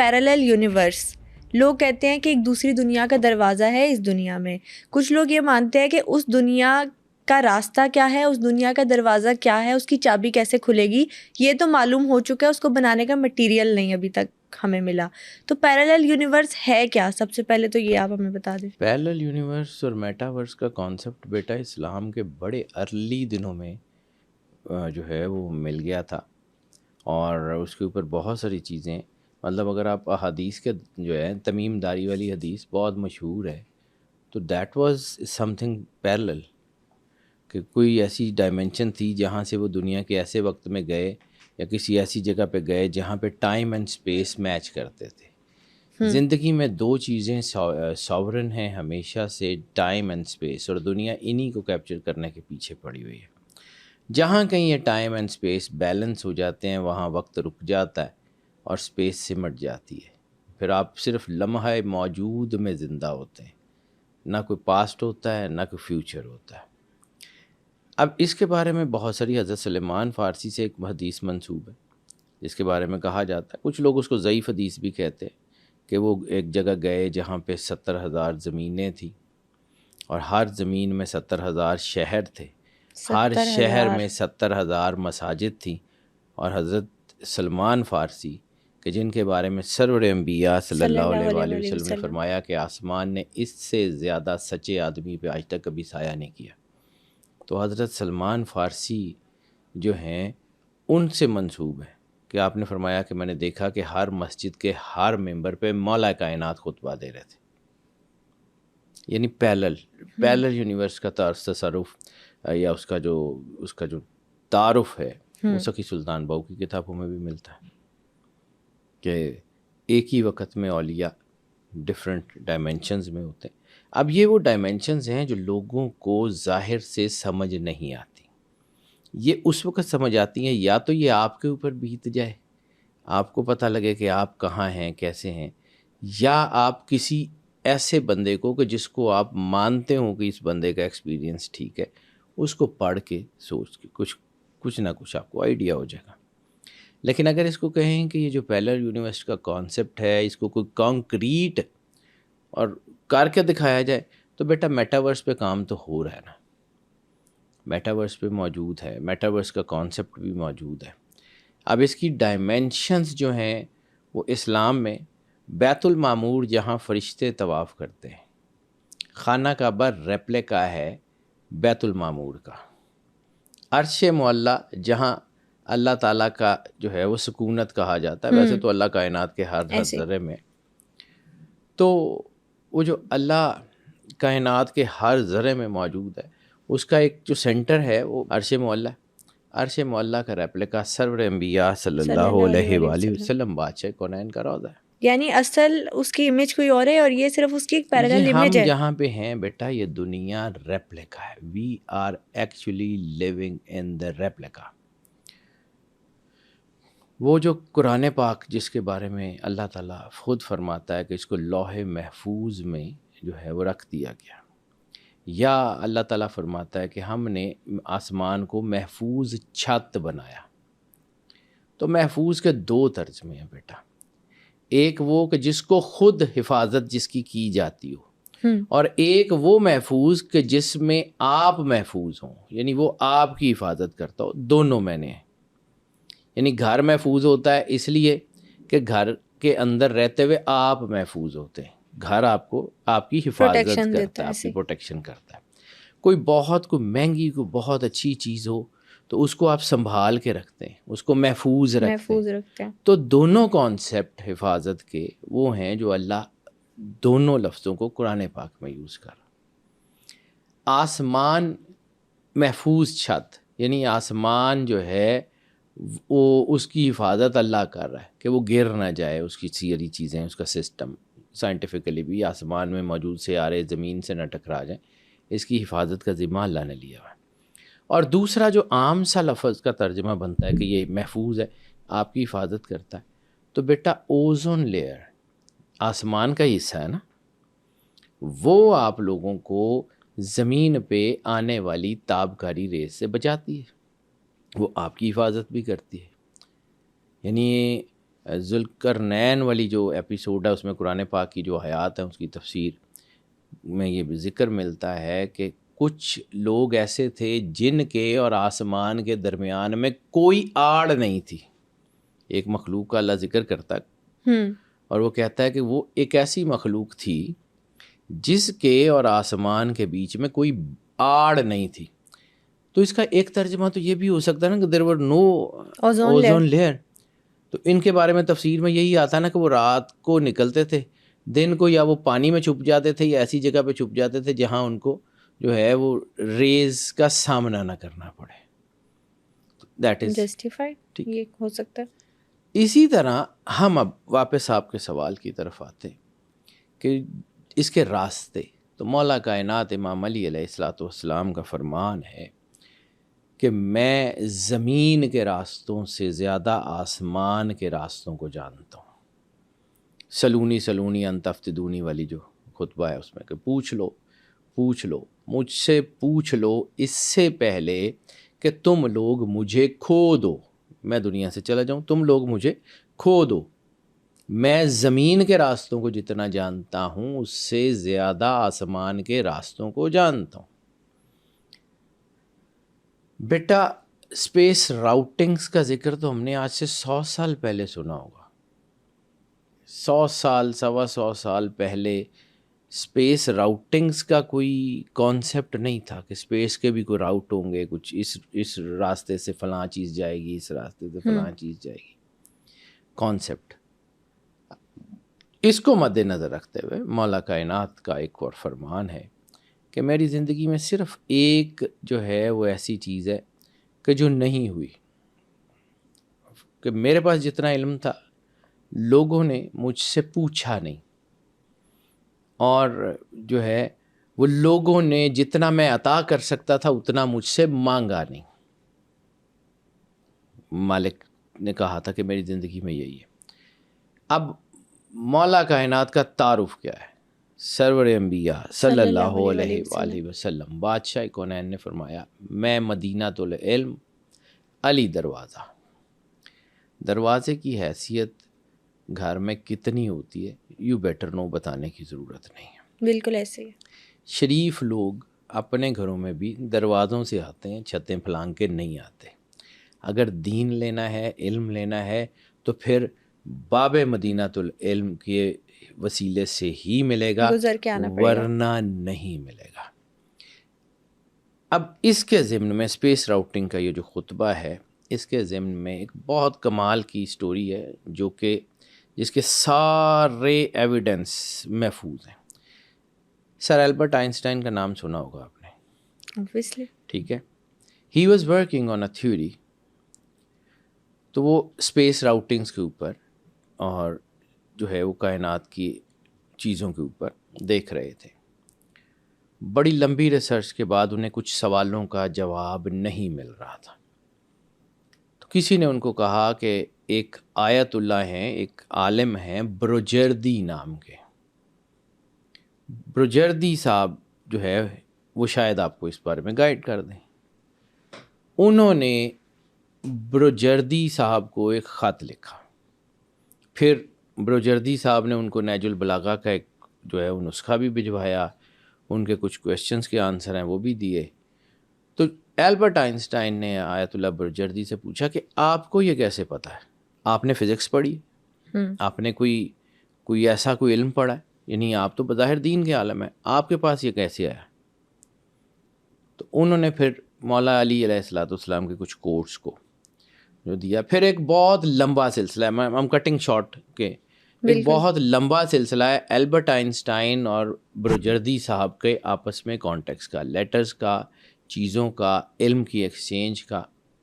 Parallel universe. لوگ کہتے ہیں کہ ایک دوسری دنیا کا دروازہ ہے اس دنیا میں. کچھ لوگ یہ مانتے ہیں کہ اس دنیا کا راستہ کیا ہے, اس دنیا کا دروازہ کیا ہے, اس کی چابی کیسے کھلے گی یہ تو معلوم ہو چکا ہے, اس کو بنانے کا مٹیریل نہیں ابھی تک ہمیں ملا. تو پیرالل یونیورس ہے کیا؟ سب سے پہلے تو یہ آپ ہمیں بتا دیں. پیرالل یونیورس اور میٹاورس کا کانسیپٹ بیٹا اسلام کے بڑے ارلی دنوں میں جو ہے وہ مل گیا تھا, اور اس کے اوپر بہت ساری چیزیں, مطلب اگر آپ احادیث کے جو ہے تمیم داری والی حدیث بہت مشہور ہے, تو that was some thing parallel, کہ کوئی ایسی ڈائمینشن تھی جہاں سے وہ دنیا کے ایسے وقت میں گئے یا کسی ایسی جگہ پہ گئے جہاں پہ ٹائم اینڈ اسپیس میچ کرتے تھے. زندگی میں دو چیزیں ساورن ہیں ہمیشہ سے, ٹائم اینڈ اسپیس, اور دنیا انہی کو کیپچر کرنے کے پیچھے پڑی ہوئی ہے. جہاں کہیں یہ ٹائم اینڈ اسپیس بیلنس ہو جاتے ہیں وہاں وقت رک جاتا ہے اور اسپیس سمٹ جاتی ہے. پھر آپ صرف لمحہ موجود میں زندہ ہوتے ہیں, نہ کوئی پاسٹ ہوتا ہے نہ کوئی فیوچر ہوتا ہے. اب اس کے بارے میں بہت ساری حضرت سلیمان فارسی سے ایک حدیث منسوب ہے جس کے بارے میں کہا جاتا ہے, کچھ لوگ اس کو ضعیف حدیث بھی کہتے ہیں, کہ وہ ایک جگہ گئے جہاں پہ 70,000 زمینیں تھیں اور ہر زمین میں 70,000 شہر تھے, ہر شہر میں 70,000 مساجد تھیں, اور حضرت سلمان فارسی کہ جن کے بارے میں سرور انبیاء صلی اللہ علیہ وآلہ وسلم نے فرمایا کہ آسمان نے اس سے زیادہ سچے آدمی پہ آج تک کبھی سایہ نہیں کیا, تو حضرت سلمان فارسی جو ہیں ان سے منسوب ہے کہ آپ نے فرمایا کہ میں نے دیکھا کہ ہر مسجد کے ہر ممبر پہ مولا کائنات خطبہ دے رہے تھے. یعنی پیرالل یونیورس کا تصرف یا اس کا جو تعارف ہے وہ سخی سلطان بہو کی کتابوں میں بھی ملتا ہے, کہ ایک ہی وقت میں اولیاء ڈفرینٹ ڈائمینشنز میں ہوتے ہیں. اب یہ وہ ڈائمینشنز ہیں جو لوگوں کو ظاہر سے سمجھ نہیں آتی. یہ اس وقت سمجھ آتی ہیں یا تو یہ آپ کے اوپر بیت جائے, آپ کو پتہ لگے کہ آپ کہاں ہیں کیسے ہیں, یا آپ کسی ایسے بندے کو کہ جس کو آپ مانتے ہو کہ اس بندے کا ایکسپیرینس ٹھیک ہے, اس کو پڑھ کے سوچ کے کچھ نہ کچھ آپ کو آئیڈیا ہو جائے گا. لیکن اگر اس کو کہیں کہ یہ جو پیرالل یونیورس کا کانسیپٹ ہے اس کو کوئی کانکریٹ اور کر کے دکھایا جائے, تو بیٹا میٹاورس پہ کام تو ہو رہا ہے نا, میٹاورس پہ موجود ہے, میٹاورس کا کانسیپٹ بھی موجود ہے. اب اس کی ڈائمینشنز جو ہیں وہ اسلام میں بیت المعمور جہاں فرشتے طواف کرتے ہیں, خانہ کعبہ ریپلیکا ہے بیت المعمور کا, عرش معلیٰ جہاں اللہ تعالیٰ کا جو ہے وہ سکونت کہا جاتا ہے, ویسے تو اللہ کائنات کے ہر ذرے میں, تو وہ جو اللہ کائنات کے ہر ذرے میں موجود ہے اس کا ایک جو سینٹر ہے وہ عرش معلیٰ. عرش معلیٰ کا ریپلیکا سرور انبیاء صلی اللہ علیہ وآلہ وسلم بادشاہ کونین کا روضہ ہے. یعنی اصل اس کی امیج کوئی اور ہے اور یہ صرف اس کی ایک پیرالل امیج ہے. ہم جہاں پہ ہیں بیٹا یہ دنیا ریپلیکا ہے, we are actually living in the replica. وہ جو قرآن پاک جس کے بارے میں اللہ تعالیٰ خود فرماتا ہے کہ اس کو لوح محفوظ میں جو ہے وہ رکھ دیا گیا, یا اللہ تعالیٰ فرماتا ہے کہ ہم نے آسمان کو محفوظ چھت بنایا. تو محفوظ کے دو ترجمے ہیں بیٹا, ایک وہ کہ جس کو خود حفاظت جس کی جاتی ہو, اور ایک وہ محفوظ کہ جس میں آپ محفوظ ہوں, یعنی وہ آپ کی حفاظت کرتا ہو. دونوں میں نے ہیں. یعنی گھر محفوظ ہوتا ہے اس لیے کہ گھر کے اندر رہتے ہوئے آپ محفوظ ہوتے ہیں, گھر آپ کو آپ کی حفاظت کرتا ہے, آپ کی پروٹیکشن کرتا ہے. کوئی مہنگی کوئی بہت اچھی چیز ہو تو اس کو آپ سنبھال کے رکھتے ہیں, اس کو محفوظ رکھتے ہیں. تو دونوں کانسیپٹ حفاظت کے وہ ہیں جو اللہ دونوں لفظوں کو قرآن پاک میں یوز کر رہا. آسمان محفوظ چھت, یعنی آسمان جو ہے وہ اس کی حفاظت اللہ کر رہا ہے کہ وہ گر نہ جائے, اس کی ساری چیزیں, اس کا سسٹم سائنٹیفکلی بھی آسمان میں موجود سیارے زمین سے نہ ٹکرا جائیں, اس کی حفاظت کا ذمہ اللہ نے لیا ہوا ہے. اور دوسرا جو عام سا لفظ کا ترجمہ بنتا ہے کہ یہ محفوظ ہے, آپ کی حفاظت کرتا ہے, تو بیٹا اوزون لیئر آسمان کا حصہ ہے نا, وہ آپ لوگوں کو زمین پہ آنے والی تابکاری ریز سے بچاتی ہے, وہ آپ کی حفاظت بھی کرتی ہے. یعنی ذوالقرنین والی جو ایپیسوڈ ہے اس میں قرآن پاک کی جو آیات ہیں اس کی تفسیر میں یہ ذکر ملتا ہے کہ کچھ لوگ ایسے تھے جن کے اور آسمان کے درمیان میں کوئی آڑ نہیں تھی. ایک مخلوق کا اللہ ذکر کرتا ہے اور وہ کہتا ہے کہ وہ ایک ایسی مخلوق تھی جس کے اور آسمان کے بیچ میں کوئی آڑ نہیں تھی. تو اس کا ایک ترجمہ تو یہ بھی ہو سکتا ہے نا کہ دیر ور نو اوزون لیئر. تو ان کے بارے میں تفسیر میں یہی آتا ہے نا کہ وہ رات کو نکلتے تھے، دن کو یا وہ پانی میں چھپ جاتے تھے یا ایسی جگہ پہ چھپ جاتے تھے جہاں ان کو جو ہے وہ ریز کا سامنا نہ کرنا پڑے. دیٹ از جسٹیفائڈ، یہ ہو سکتا ہے. اسی طرح ہم اب واپس آپ کے سوال کی طرف آتے ہیں کہ اس کے راستے. تو مولا کائنات امام علی علیہ الصلوۃ والسلام کا فرمان ہے کہ میں زمین کے راستوں سے زیادہ آسمان کے راستوں کو جانتا ہوں. سلونی ان تفتدونی والی جو خطبہ ہے اس میں کہ پوچھ لو مجھ سے پوچھ لو اس سے پہلے کہ تم لوگ مجھے کھو دو. میں دنیا سے چلا جاؤں، تم لوگ مجھے کھو دو. میں زمین کے راستوں کو جتنا جانتا ہوں اس سے زیادہ آسمان کے راستوں کو جانتا ہوں. بیٹا اسپیس راؤٹنگز کا ذکر تو ہم نے آج سے 100 سال پہلے سنا ہوگا. 100 سال 125 سال پہلے اسپیس راؤٹنگز کا کوئی کانسیپٹ نہیں تھا کہ اسپیس کے بھی کوئی راؤٹ ہوں گے، کچھ اس راستے سے فلاں چیز جائے گی، اس راستے سے فلاں چیز جائے گی. کانسیپٹ اس کو مد نظر رکھتے ہوئے مولا کائنات کا ایک اور فرمان ہے کہ میری زندگی میں صرف ایک جو ہے وہ ایسی چیز ہے کہ جو نہیں ہوئی، کہ میرے پاس جتنا علم تھا لوگوں نے مجھ سے پوچھا نہیں، اور جو ہے وہ لوگوں نے جتنا میں عطا کر سکتا تھا اتنا مجھ سے مانگا نہیں. مالک نے کہا تھا کہ میری زندگی میں یہی ہے. اب مولا کائنات کا تعارف کیا ہے؟ سرور انبیاء صلی اللہ علیہ وآلہ وسلم بادشاہ کونین نے فرمایا میں مدینۃ العلم علی دروازہ. دروازے کی حیثیت گھر میں کتنی ہوتی ہے یو بیٹر نو، بتانے کی ضرورت نہیں ہے. بالکل ایسے ہی. شریف لوگ اپنے گھروں میں بھی دروازوں سے آتے ہیں، چھتیں پھلانگ کے نہیں آتے. اگر دین لینا ہے، علم لینا ہے تو پھر باب مدینۃ العلم کے وسیلے سے ہی ملے گا، گزر کے آنا پڑے گا، ورنہ نہیں ملے گا. اب اس کے ضمن میں اسپیس راؤٹنگ کا یہ جو خطبہ ہے اس کے ضمن میں ایک بہت کمال کی سٹوری ہے جو کہ جس کے سارے ایویڈنس محفوظ ہیں. سر البرٹ آئنسٹائن کا نام سنا ہوگا آپ نے، obviously. ٹھیک ہے. He was working on a theory. تو وہ اسپیس راؤٹنگس کے اوپر اور جو ہے وہ کائنات کی چیزوں کے اوپر دیکھ رہے تھے. بڑی لمبی ریسرچ کے بعد انہیں کچھ سوالوں کا جواب نہیں مل رہا تھا. تو کسی نے ان کو کہا کہ ایک آیت اللہ ہیں، ایک عالم ہیں بروجردی نام کے. بروجردی صاحب جو ہے وہ شاید آپ کو اس بارے میں گائیڈ کر دیں. انہوں نے بروجردی صاحب کو ایک خط لکھا. پھر بروجردی صاحب نے ان کو نہج البلاغہ کا ایک جو ہے وہ نسخہ بھی بھجوایا، ان کے کچھ کویسچنس کے آنسر ہیں وہ بھی دیے. تو البرٹ آئنسٹائن نے آیت اللہ بروجردی سے پوچھا کہ آپ کو یہ کیسے پتہ ہے؟ آپ نے فزکس پڑھی، آپ نے کوئی ایسا کوئی علم پڑھا ہے؟ یعنی آپ تو بظاہر دین کے عالم ہیں، آپ کے پاس یہ کیسے آیا؟ تو انہوں نے پھر مولا علی علیہ الصلوۃ والسلام کے کچھ کوٹس کو جو دیا. پھر ایک بہت لمبا سلسلہ ہے، I'm cutting short کہ ایک بہت لمبا سلسلہ ہے البرٹ آئنسٹائن اور بروجردی صاحب کے آپس میں کانٹیکس کا، لیٹرز کا، چیزوں کا، علم کی ایکسچینج کا.